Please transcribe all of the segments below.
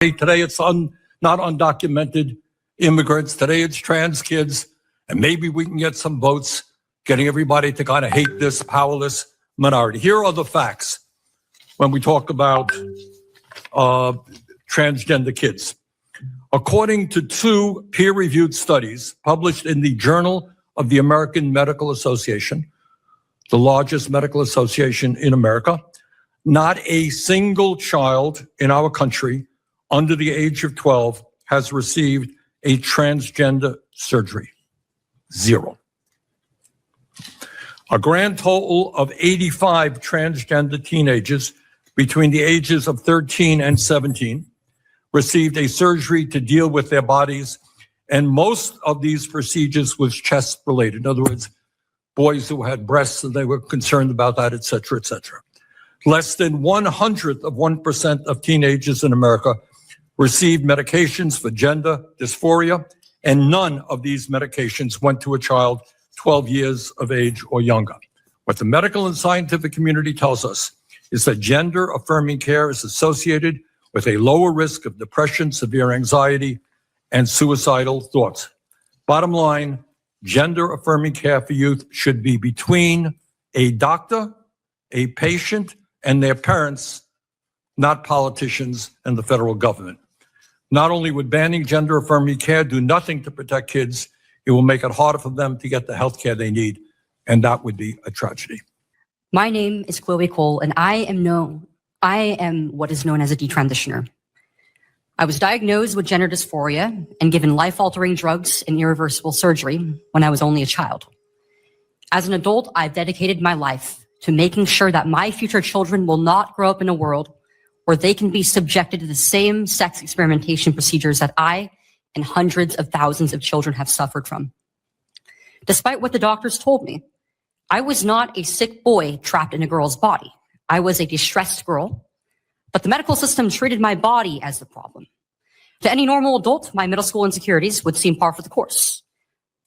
Today it's not undocumented immigrants. Today it's trans kids. And maybe we can get some votes getting everybody to kind of hate this powerless minority. Here are the facts when we talk about transgender kids. According to two peer-reviewed studies published in the Journal of the American Medical Association, the largest medical association in America, not a single child in our country under the age of 12 has received a transgender surgery. Zero. A grand total of 85 transgender teenagers between the ages of 13 and 17 received a surgery to deal with their bodies, and most of these procedures was chest related. In other words, boys who had breasts and they were concerned about that, et cetera, et cetera. Less than 1% of teenagers in America received medications for gender dysphoria, and none of these medications went to a child 12 years of age or younger. What the medical and scientific community tells us is that gender-affirming care is associated with a lower risk of depression, severe anxiety, and suicidal thoughts. Bottom line, gender-affirming care for youth should be between a doctor, a patient, and their parents, not politicians and the federal government. Not only would banning gender-affirming care do nothing to protect kids, it will make it harder for them to get the health care they need, and that would be a tragedy. My name is Chloe Cole, and I am what is known as a detransitioner. I was diagnosed with gender dysphoria and given life-altering drugs and irreversible surgery when I was only a child. As an adult, I've dedicated my life to making sure that my future children will not grow up in a world where they can be subjected to the same sex experimentation procedures that I and hundreds of thousands of children have suffered from. Despite what the doctors told me, I was not a sick boy trapped in a girl's body. I was a distressed girl, but the medical system treated my body as the problem. To any normal adult, my middle school insecurities would seem par for the course.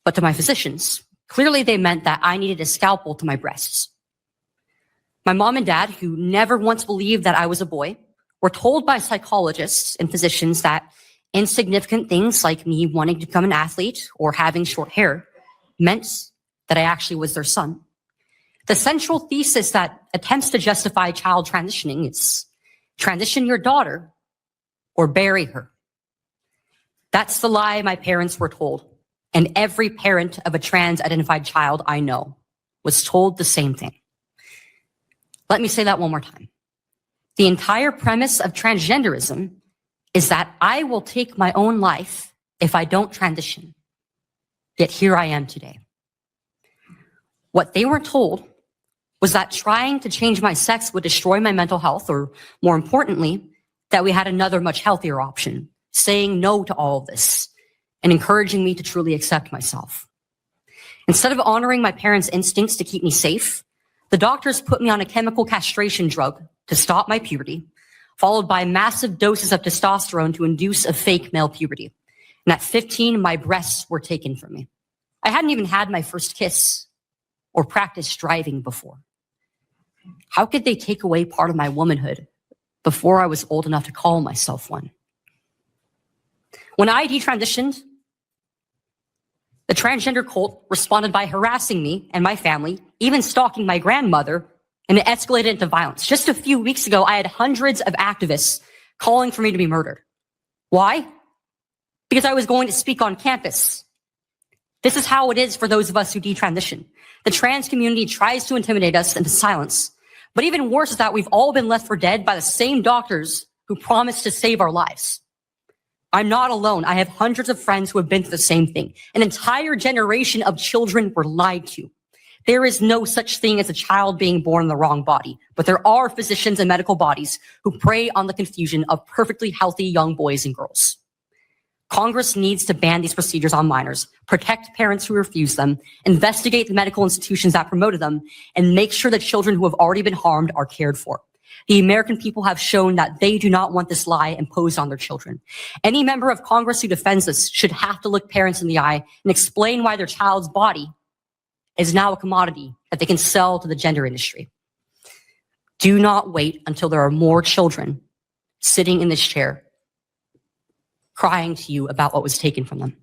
But to my physicians, clearly they meant that I needed a scalpel to my breasts. My mom and dad, who never once believed that I was a boy, were told by psychologists and physicians that insignificant things like me wanting to become an athlete or having short hair meant that I actually was their son. The central thesis that attempts to justify child transitioning is transition your daughter or bury her. That's the lie my parents were told, and every parent of a trans-identified child I know was told the same thing. Let me say that one more time. The entire premise of transgenderism is that I will take my own life if I don't transition. Yet here I am today. What they were told was that trying to change my sex would destroy my mental health, or more importantly, that we had another much healthier option, saying no to all of this and encouraging me to truly accept myself. Instead of honoring my parents' instincts to keep me safe, the doctors put me on a chemical castration drug to stop my puberty, followed by massive doses of testosterone to induce a fake male puberty. And at 15, my breasts were taken from me. I hadn't even had my first kiss or practiced driving before. How could they take away part of my womanhood before I was old enough to call myself one? When I detransitioned, the transgender cult responded by harassing me and my family, even stalking my grandmother, and it escalated into violence. Just a few weeks ago, I had hundreds of activists calling for me to be murdered. Why? Because I was going to speak on campus. This is how it is for those of us who detransition. The trans community tries to intimidate us into silence. But even worse is that we've all been left for dead by the same doctors who promised to save our lives. I'm not alone. I have hundreds of friends who have been through the same thing. An entire generation of children were lied to. There is no such thing as a child being born in the wrong body, but there are physicians and medical bodies who prey on the confusion of perfectly healthy young boys and girls. Congress needs to ban these procedures on minors, protect parents who refuse them, investigate the medical institutions that promoted them, and make sure that children who have already been harmed are cared for. The American people have shown that they do not want this lie imposed on their children. Any member of Congress who defends this should have to look parents in the eye and explain why their child's body is now a commodity that they can sell to the gender industry. Do not wait until there are more children sitting in this chair crying to you about what was taken from them.